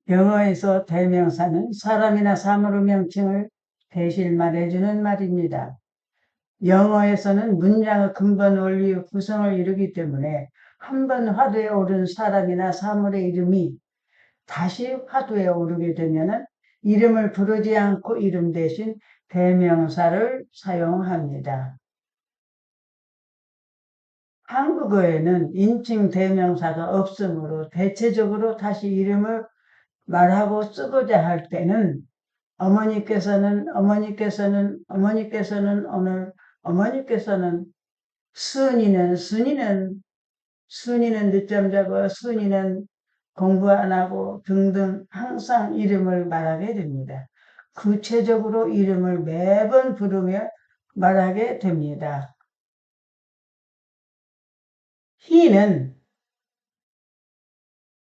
영어에서 대명사는 사람이나 사물의 명칭을 대신 말해주는 말입니다. 영어에서는 문장의 근본 원리의 구성을 이루기 때문에 한 번 화두에 오른 사람이나 사물의 이름이 다시 화두에 오르게 되면 이름을 부르지 않고 이름 대신 대명사를 사용합니다. 한국어에는 인칭 대명사가 없으므로 대체적으로 다시 이름을 말하고 쓰고자 할 때는 어머니께서는 오늘 순이는 늦잠 자고 순이는 공부 안 하고 등등 항상 이름을 말하게 됩니다. 구체적으로 이름을 매번 부르며 말하게 됩니다. he는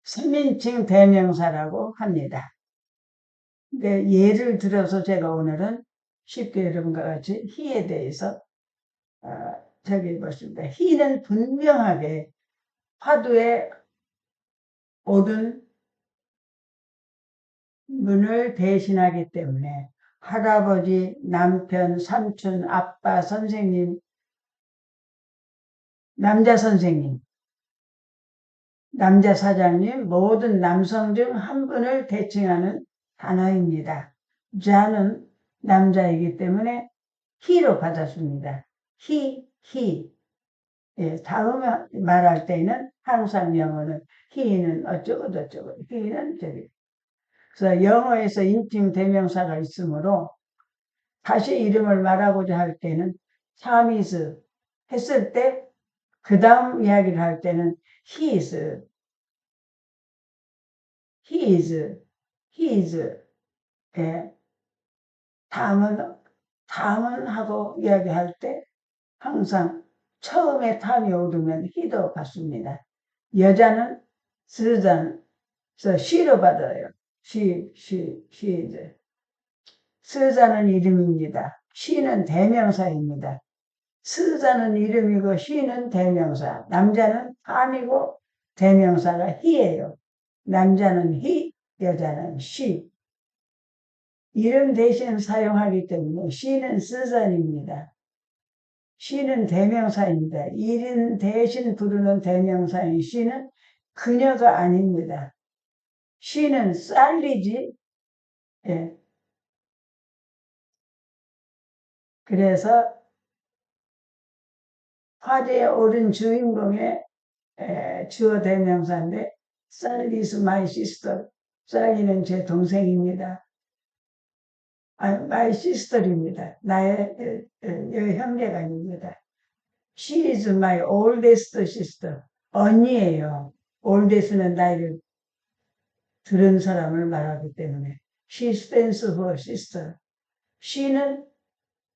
3인칭 대명사라고 합니다. 예를 들어서 제가 오늘은 쉽게 여러분과 같이 he에 대해서 적어봤습니다. he는 분명하게 화두에 오른 분을 대신하기 때문에 할아버지, 남편, 삼촌, 아빠, 선생님, 남자 선생님, 남자 사장님, 모든 남성 중 한 분을 대칭하는 단어입니다. 자는 남자이기 때문에 he로 받았습니다. he. 예, 다음에 말할 때는 항상 영어는 he는 어쩌고 저쩌고, he는 저기. 그래서 영어에서 인칭 대명사가 있으므로 다시 이름을 말하고자 할 때는 time is 했을 때 그 다음 이야기를 할 때는 he is, 예. 다음은 하고 이야기할 때 항상 처음에 time이 오르면 he도 받습니다. 여자는 Susan, she로 받아요. she is. Susan은 이름입니다. she는 대명사입니다. Susan은 이름이고 she는 대명사. 남자는 time이고 대명사가 he예요. 남자는 he, 여자는 she. 이름 대신 사용하기 때문에 she는 Susan입니다. she는 대명사입니다. 이름 대신 부르는 대명사인 she는 그녀가 아닙니다. she는 쌀리지. 예. 그래서 화제에 오른 주인공의 주어 대명사인데 Sally is my sister. 쌀리는 제 동생입니다. my sister입니다. 나의 형제가 아닙니다. She is my oldest sister. 언니예요. oldest는 나이를 들은 사람을 말하기 때문에 she stands for sister. she는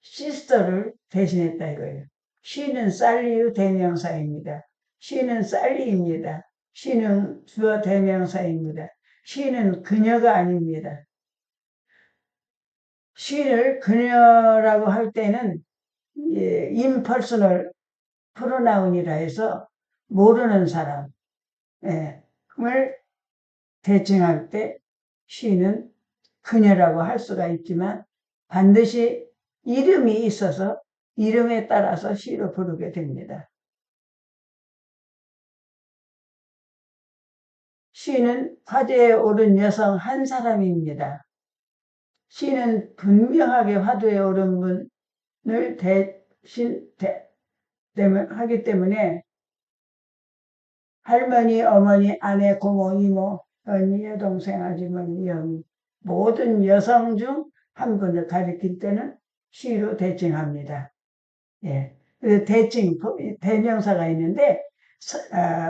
sister를 대신했다 이거예요. she는 쌀리의 대명사입니다. she는 쌀리입니다. she는 주어 대명사입니다. she는 그녀가 아닙니다. she를 그녀라고 할 때는 impersonal 프로나운이라 해서 모르는 사람을 대칭할 때 she는 그녀라고 할 수가 있지만 반드시 이름이 있어서 이름에 따라서 she로 부르게 됩니다. she는 화제에 오른 여성 한 사람입니다. she는 분명하게 화두에 오른 분을 하기 때문에 할머니, 어머니, 아내, 고모, 이모, 언니, 여동생, 아주머니, 여미 모든 여성 중 한 분을 가리킬 때는 she로 대칭합니다. 예. 대명사가 있는데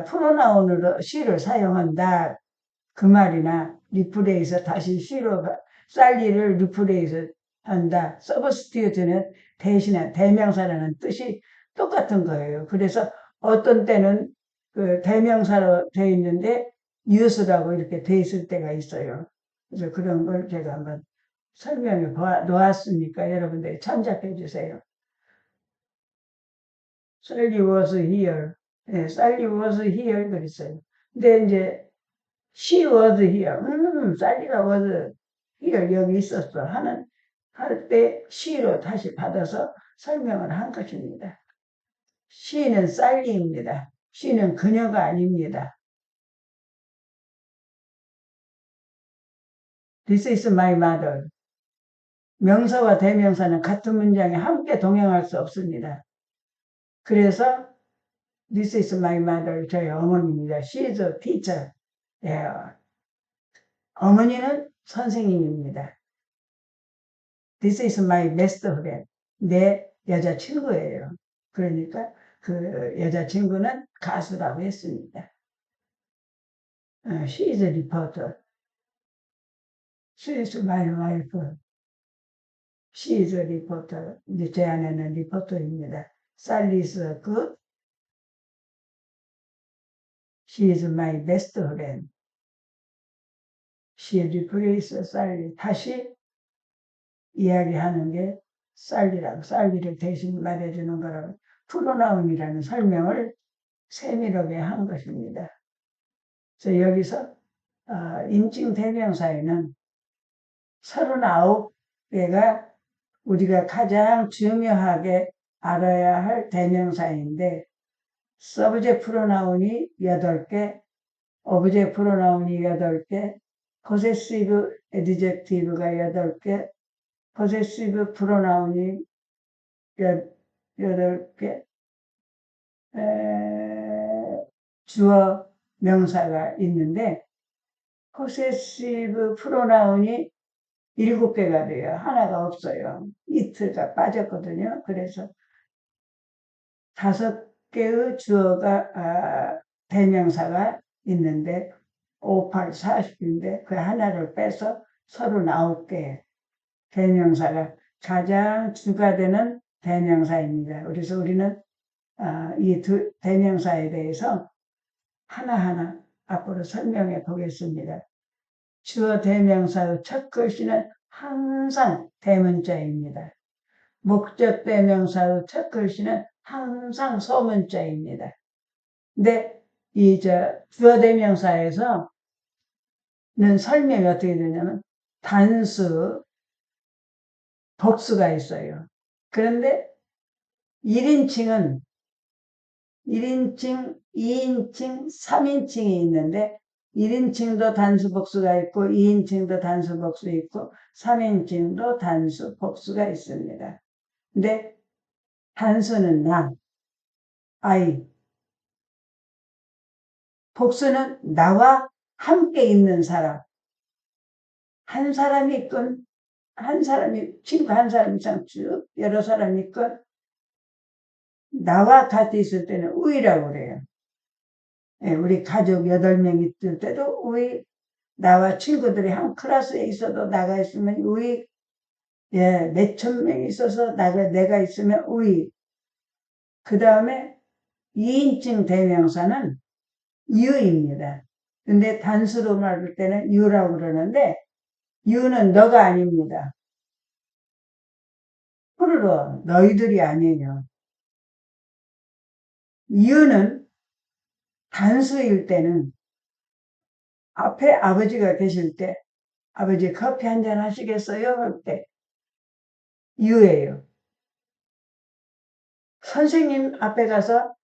프로나운으로 she를 사용한다. 그 말이나 리플레이서 다시 she로 쌀리를 리플레이서 한다. 서브스티튜트는 대신에 대명사라는 뜻이 똑같은 거예요. 그래서 어떤 때는 그 대명사로 되어 있는데 use라고 이렇게 되어 있을 때가 있어요. 그래서 그런 걸 제가 한번 설명해 놓았으니까 여러분들이 참작해 주세요. Sally was here. 네, Sally was here 그랬어요. 근데 이제 She was here. 쌀리가 was here 여기 있었어 하는 할 때 she로 다시 받아서 설명을 한 것입니다. she는 쌀리입니다. she는 그녀가 아닙니다. This is my mother. 명사와 대명사는 같은 문장에 함께 동행할 수 없습니다. 그래서 This is my mother. 저희 어머니입니다. She is a teacher. 예. 어머니는 선생님입니다. This is my best friend. 내 여자친구예요. 그러니까 그 여자친구는 가수라고 했습니다. She is a reporter. She is my wife. She is a reporter. 이제 제 아내는 리포터입니다. Sally is good. She is my best friend. She replaces Sally. 다시 이야기하는 게 쌀리라고, 쌀리를 대신 말해주는 거라고 프로나운이라는 설명을 세밀하게 한 것입니다. 그래서 여기서 인칭 대명사에는 39개가 우리가 가장 중요하게 알아야 할 대명사인데 서브젝트 프로나운이 8개, 오브젝트 프로나운이 8개, 포세시브 애드젝티브가 8개, 포세시브 프로나운이 8개, 주어 명사가 있는데 포세시브 프로나운이 7개가 돼요. 하나가 없어요. it가 빠졌거든요. 그래서 5개의 주어가 대명사가 있는데 5, 8, 40인데 그 하나를 빼서 39개 대명사가 가장 주가 되는 대명사입니다. 그래서 우리는 이 두 대명사에 대해서 하나하나 앞으로 설명해 보겠습니다. 주어 대명사의 첫 글씨는 항상 대문자입니다. 목적 대명사의 첫 글씨는 항상 소문자입니다. 근데 주어 대명사에서는 설명이 어떻게 되냐면 단수, 복수가 있어요. 그런데 1인칭은 1인칭, 2인칭, 3인칭이 있는데 1인칭도 단수 복수가 있고 2인칭도 단수 복수 있고 3인칭도 단수 복수가 있습니다. 근데 단수는 나, I, 복수는 나와 함께 있는 사람. 한 사람이 있건 한 사람이 친구 한 사람 이상 쭉 여러 사람이 있건 나와 같이 있을 때는 우이라고 그래요. 예, 우리 가족 8명 있을 때도 우이, 나와 친구들이 한 클래스에 있어도 나가 있으면 우이, 예, 몇천 명 있어서 내가 있으면 우이. 그 다음에 2인칭 대명사는 you입니다. 근데 단수로 말할 때는 you라고 그러는데 you는 너가 아닙니다. 프루로 너희들이 아니에요. you는 단수일 때는 앞에 아버지가 계실 때 아버지 커피 한잔 하시겠어요? 할 때 you예요. 선생님 앞에 가서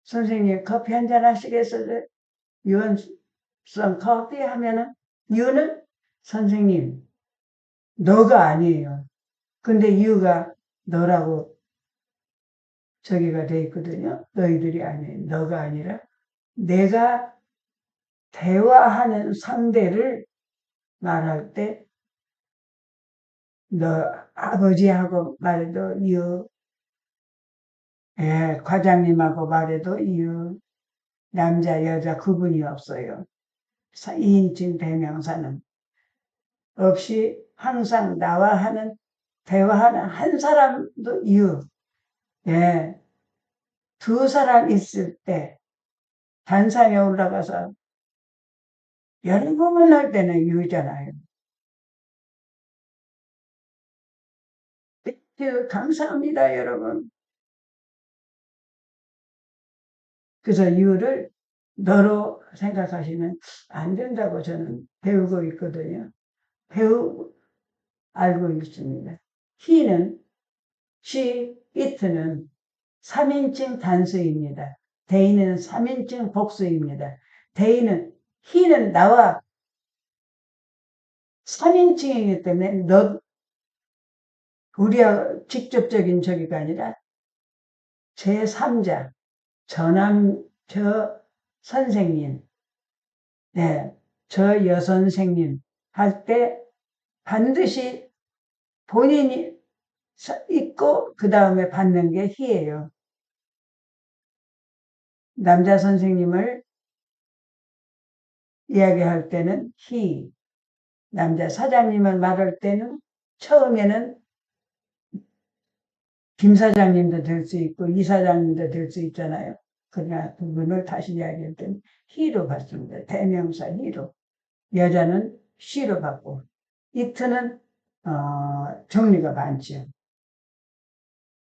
선생님 커피 한잔 하시겠어요? You want some coffee? 하면은 you는 선생님 너가 아니에요. 근데 you가 너라고 저기가 돼 있거든요. 너희들이 아니에요. 너가 아니라 내가 대화하는 상대를 말할 때 너 아버지하고 말해도 you, 예, 과장님하고 말해도 you, 남자 여자 구분이 없어요. 2인칭 대명사는 없이 항상 나와 하는 대화하는 한 사람도 you, 예, 2사람 있을 때 단상에 올라가서 여러분 할 때는 you잖아요. 감사합니다, 여러분. 그래서 you를 너로 생각하시면 안 된다고 저는 배우고 있거든요. 알고 있습니다. he는, she, it는 3인칭 단수입니다. they는 3인칭 복수입니다. he는 나와 3인칭이기 때문에 우리와 직접적인 저기가 아니라 제3자, 저 선생님, 네, 저 여선생님 할 때 반드시 본인이 있고 그 다음에 받는 게 he예요. 남자 선생님을 이야기할 때는 he, 남자 사장님을 말할 때는 처음에는 김 사장님도 될 수 있고 이 사장님도 될 수 있잖아요. 그러나 그분을 다시 이야기할 때는 he로 받습니다. 대명사 he로. 여자는 she로 받고 it는 종류가 많죠.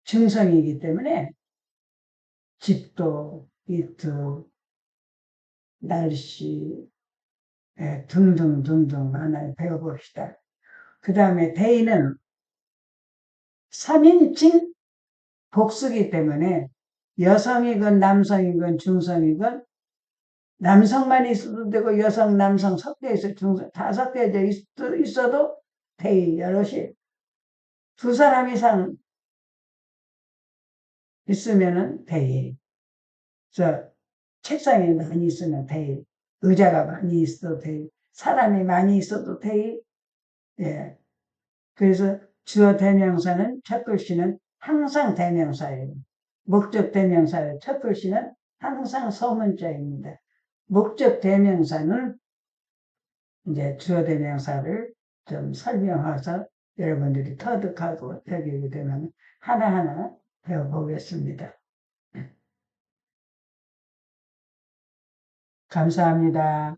증성이기 때문에 집도 it, 날씨 등등 하나 배워봅시다. 그 다음에 they는 3인칭 복수기 때문에 여성이건 남성이건 중성이건 남성만 있어도 되고 여성, 남성 섞여 있어 중성 다 섞여져 있어도 they 여럿이 두 사람 이상 있으면은 they. 책상이 많이 있으면 they. 의자가 많이 있어도 they. 사람이 많이 있어도 they. 예. 그래서 주어 대명사는 첫 글씨는 항상 대명사예요. 목적 대명사의 첫 글씨는 항상 소문자입니다. 목적 대명사는 이제 주어 대명사를 좀 설명해서 여러분들이 터득하고 여기게 되면 하나하나 배워보겠습니다. 감사합니다.